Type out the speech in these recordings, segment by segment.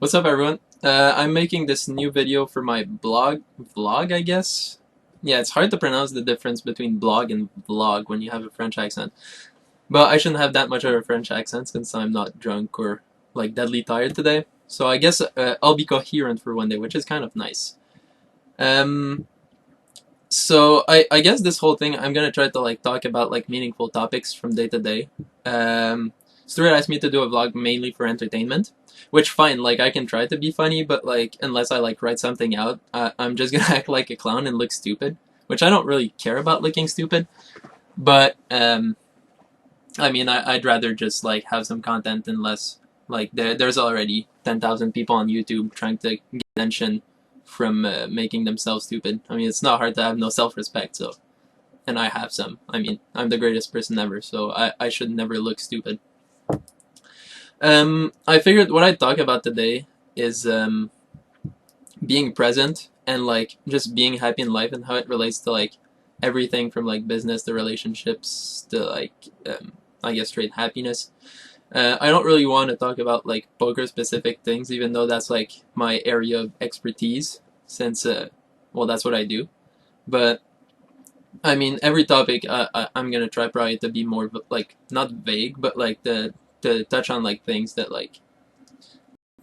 What's up, everyone? I'm making this new video for my vlog, I guess? Yeah, it's hard to pronounce the difference between blog and vlog when you have a French accent. But I shouldn't have that much of a French accent since I'm not drunk or, like, deadly tired today. So I guess I'll be coherent for one day, which is kind of nice. Um, so I guess this whole thing, I'm gonna try to, like, talk about, like, meaningful topics from day to day. Stuart asked me to do a vlog mainly for entertainment. Which fine, like I can try to be funny, but like unless I like write something out, I'm just gonna act like a clown and look stupid. Which I don't really care about looking stupid, but I mean I'd rather just like have some content and less like there's already 10,000 people on YouTube trying to get attention from making themselves stupid. I mean it's not hard to have no self-respect, so and I have some. I mean I'm the greatest person ever, so I should never look stupid. I figured what I'd talk about today is being present and like just being happy in life and how it relates to like everything from like business to relationships to like I guess straight happiness. I don't really want to talk about like poker specific things, even though that's like my area of expertise since well that's what I do. But I mean every topic I'm gonna try probably to be more like not vague, but like to touch on like things that like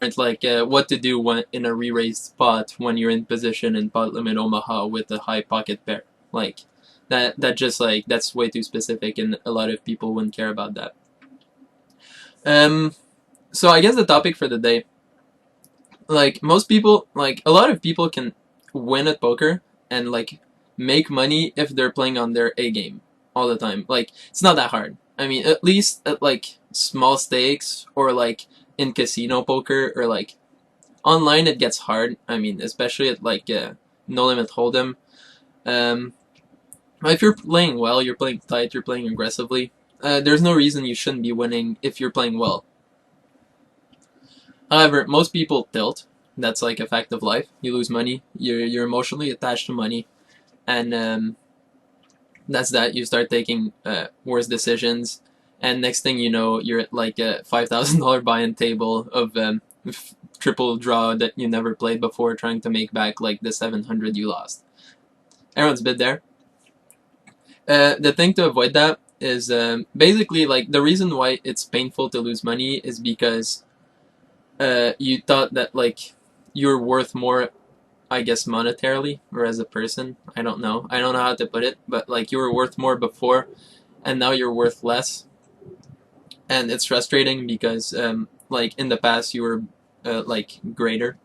it's like what to do when in a re-raised spot when you're in position in pot limit Omaha with a high pocket pair. Like that just like that's way too specific and a lot of people wouldn't care about that. Um so I guess the topic for the day, like most people, like a lot of people can win at poker and like make money if they're playing on their A game all the time. Like it's not that hard. I mean, at least at like small stakes or like in casino poker or like online it gets hard. I mean, especially at like no limit hold'em. Um, if you're playing well, you're playing tight, you're playing aggressively. There's no reason you shouldn't be winning if you're playing well. However, most people tilt. That's like a fact of life. You lose money. You're emotionally attached to money, and that's that. You start taking worse decisions, and next thing you know, you're at like a $5,000 buy-in table of triple draw that you never played before, trying to make back like the 700 you lost. Everyone's been there. The thing to avoid that is basically like the reason why it's painful to lose money is because you thought that like you're worth more, I guess monetarily or as a person. I don't know. I don't know how to put it, but like you were worth more before, and now you're worth less, and it's frustrating because like in the past you were like greater.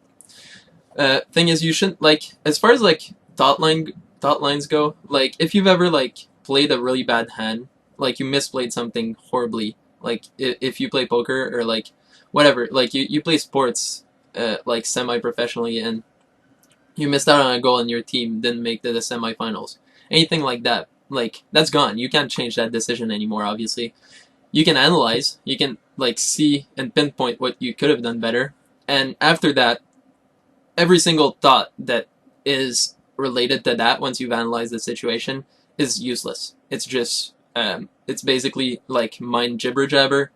Thing is, you shouldn't like as far as like thought lines go. Like if you've ever like played a really bad hand, like you misplayed something horribly. Like if you play poker or like whatever, like you play sports like semi-professionally and you missed out on a goal and your team didn't make the semifinals. Anything like that, like that's gone. You can't change that decision anymore. Obviously, you can analyze, you can like see and pinpoint what you could have done better, and after that, every single thought that is related to that once you've analyzed the situation is useless. It's just it's basically like mind jibber jabber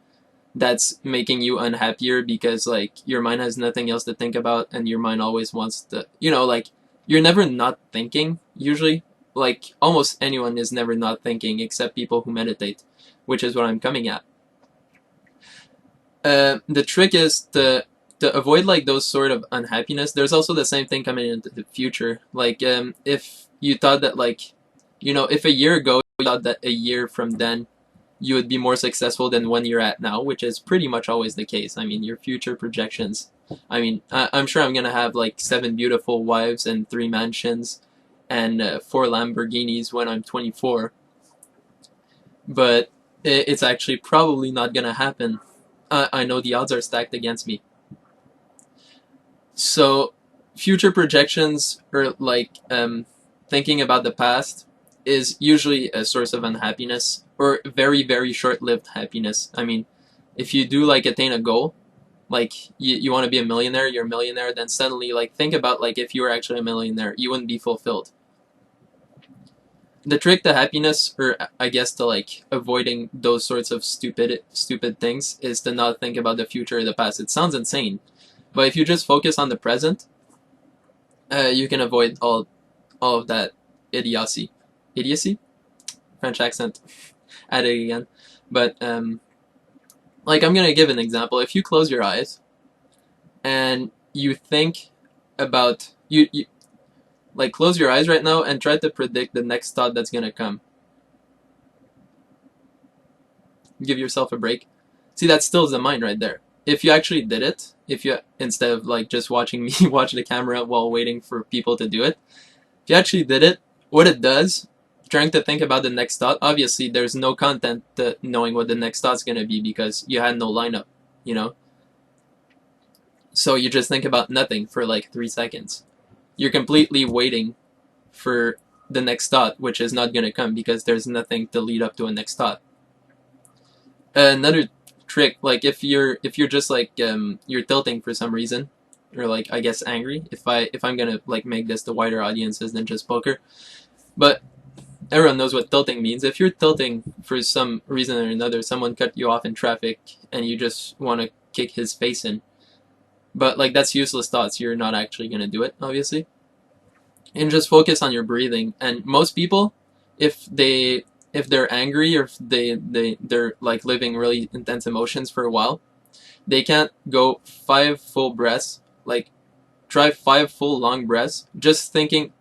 that's making you unhappier because like your mind has nothing else to think about and your mind always wants to, you know, like you're never not thinking usually. Like almost anyone is never not thinking except people who meditate, which is what I'm coming at. The trick is to avoid like those sort of unhappiness. There's also the same thing coming into the future. Like if you thought that like, you know, if a year ago you thought that a year from then you would be more successful than one you're at now, which is pretty much always the case. I mean, your future projections. I mean, I'm sure I'm gonna have like 7 beautiful wives and 3 mansions and 4 Lamborghinis when I'm 24. But it's actually probably not gonna happen. I know the odds are stacked against me. So, future projections or like thinking about the past is usually a source of unhappiness or very, very short-lived happiness. I mean, if you do like attain a goal, like you want to be a millionaire, you're a millionaire, then suddenly like think about like if you were actually a millionaire, you wouldn't be fulfilled. The trick to happiness, or I guess to like avoiding those sorts of stupid things, is to not think about the future or the past. It sounds insane, But if you just focus on the present, you can avoid all of that idiocy. Idiocy? French accent. Add it again. But like, I'm gonna give an example. If you close your eyes and you think about you like, close your eyes right now and try to predict the next thought that's gonna come. Give yourself a break. See, that stills the mind right there. If you actually did it, if you, instead of like just watching me watch the camera while waiting for people to do it, if you actually did it, what it does, trying to think about the next thought, obviously there's no content to knowing what the next thought's gonna be because you had no lineup, you know? So you just think about nothing for like 3 seconds. You're completely waiting for the next thought, which is not gonna come because there's nothing to lead up to a next thought. Another trick, like if you're just like you're tilting for some reason, or like, I guess, angry. If I'm gonna like make this to wider audiences than just poker, but everyone knows what tilting means. If you're tilting for some reason or another, someone cut you off in traffic and you just want to kick his face in, but like, that's useless thoughts. You're not actually gonna do it, obviously, and just focus on your breathing. And most people, if they're angry, or if they're like living really intense emotions for a while, they can't go 5 full breaths, like try 5 full long breaths, just thinking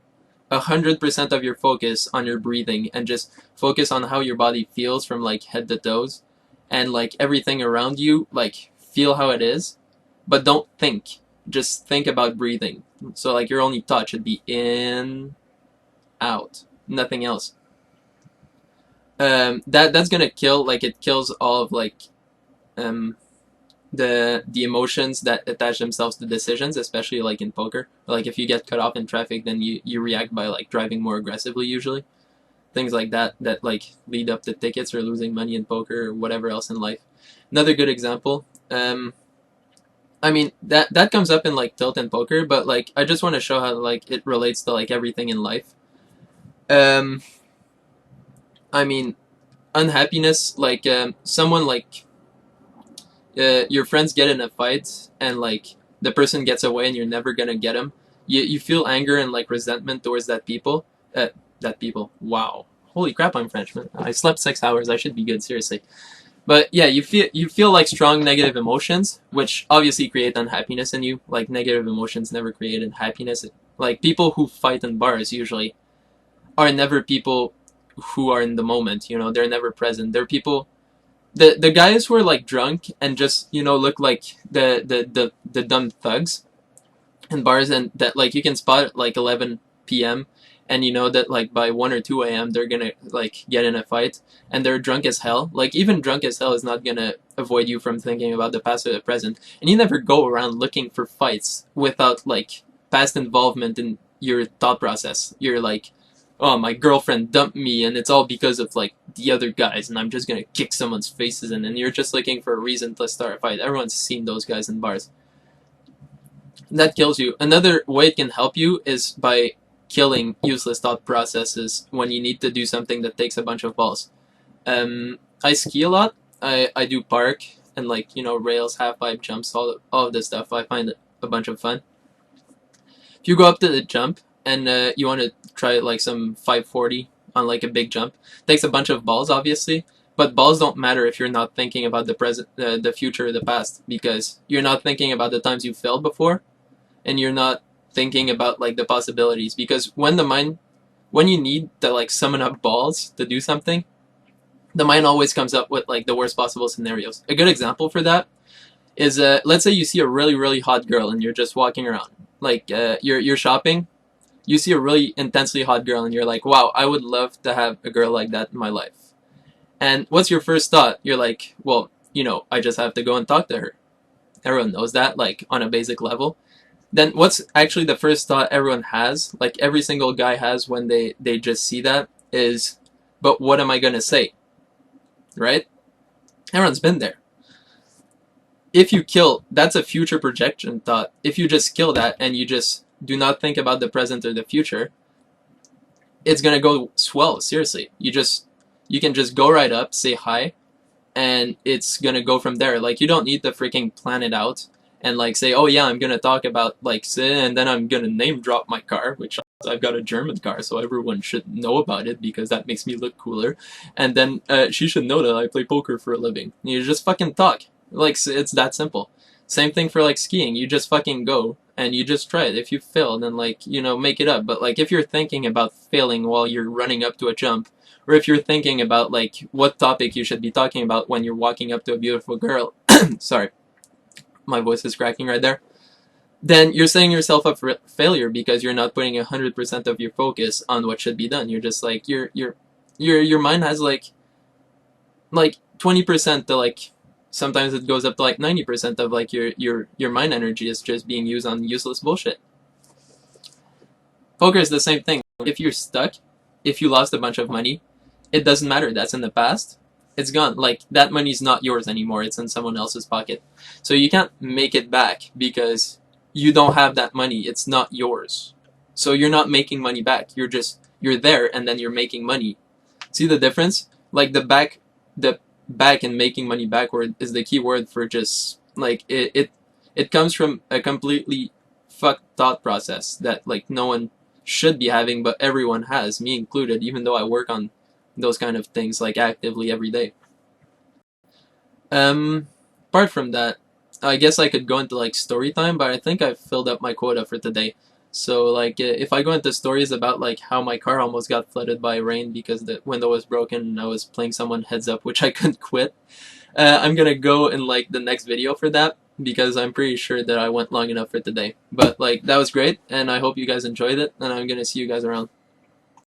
100% of your focus on your breathing, and just focus on how your body feels from like head to toes, and like everything around you, like feel how it is, but don't think, just think about breathing. So like, your only thought should be in, out, nothing else. That's gonna kill, like, it kills all of like the emotions that attach themselves to decisions, especially like in poker. Like, if you get cut off in traffic, then you react by like driving more aggressively, usually. Things like that like lead up to tickets or losing money in poker or whatever else in life. Another good example, I mean, that comes up in like tilt and poker, but like, I just want to show how like it relates to like everything in life. I mean, unhappiness, like someone like your friends get in a fight and like the person gets away and you're never gonna get him. You feel anger and like resentment towards that people. That people. Wow. Holy crap! I'm French, man. I slept 6 hours. I should be good. Seriously. But yeah, you feel like strong negative emotions, which obviously create unhappiness in you. Like, negative emotions never created happiness. Like, people who fight in bars usually are never people who are in the moment. You know, they're never present. They're people. The guys who are like drunk and just, you know, look like the dumb thugs in bars, and that like you can spot at like 11 p.m., and you know that like by 1 or 2 a.m. they're gonna like get in a fight, and they're drunk as hell. Like, even drunk as hell is not gonna avoid you from thinking about the past or the present. And you never go around looking for fights without like past involvement in your thought process. You're like, oh, my girlfriend dumped me and it's all because of like the other guys, and I'm just gonna kick someone's faces in. And you're just looking for a reason to start a fight. Everyone's seen those guys in bars. That kills you. Another way it can help you is by killing useless thought processes when you need to do something that takes a bunch of balls. I ski a lot. I do park and like, you know, rails, half pipe, jumps, all of this stuff. I find it a bunch of fun. If you go up to the jump and you want to try like some 540 on like a big jump, it takes a bunch of balls, obviously. But balls don't matter if you're not thinking about the present, the future, or the past, because you're not thinking about the times you failed before, and you're not thinking about like the possibilities. Because when you need to like summon up balls to do something, the mind always comes up with like the worst possible scenarios. A good example for that is let's say you see a really, really hot girl and you're just walking around, like you're shopping, you see a really intensely hot girl and you're like, wow, I would love to have a girl like that in my life. And what's your first thought? You're like, well, you know, I just have to go and talk to her. Everyone knows that, like, on a basic level. Then what's actually the first thought everyone has, like every single guy has when they just see that, is, but what am I gonna say? Right? Everyone's been there. If you kill, that's a future projection thought. If you just kill that and you just do not think about the present or the future, it's gonna go swell, seriously. You can just go right up, say hi, and it's gonna go from there. Like, you don't need to freaking plan it out and like say, oh yeah, I'm gonna talk about like say, and then I'm gonna name drop my car, which I've got a German car, so everyone should know about it because that makes me look cooler. And then she should know that I play poker for a living. You just fucking talk. Like it's that simple. Same thing for like skiing. You just fucking go and you just try it. If you fail, then like make it up. But like if you're thinking about failing while you're running up to a jump, or if you're thinking about like what topic you should be talking about when you're walking up to a beautiful girl, sorry, my voice is cracking right there, then you're setting yourself up for failure because you're not putting 100% of your focus on what should be done. You're just like your mind has like 20% to like sometimes it goes up to like 90% of like your mind energy is just being used on useless bullshit. Poker is the same thing. If you're stuck, if you lost a bunch of money, it doesn't matter. That's in the past. It's gone. Like that money's not yours anymore. It's in someone else's pocket. So you can't make it back because you don't have that money. It's not yours. So you're not making money back. You're there and then you're making money. See the difference? Like the back and making money backward is the key word for just like it comes from a completely fucked thought process that like no one should be having, but everyone has, me included, even though I work on those kind of things like actively every day. Apart from that, I guess I could go into like story time, but I think I've filled up my quota for today. So like if I go into stories about like how my car almost got flooded by rain because the window was broken and I was playing someone heads up, which I couldn't quit. I'm gonna go in like the next video for that because I'm pretty sure that I went long enough for today. But like that was great, and I hope you guys enjoyed it, and I'm gonna see you guys around.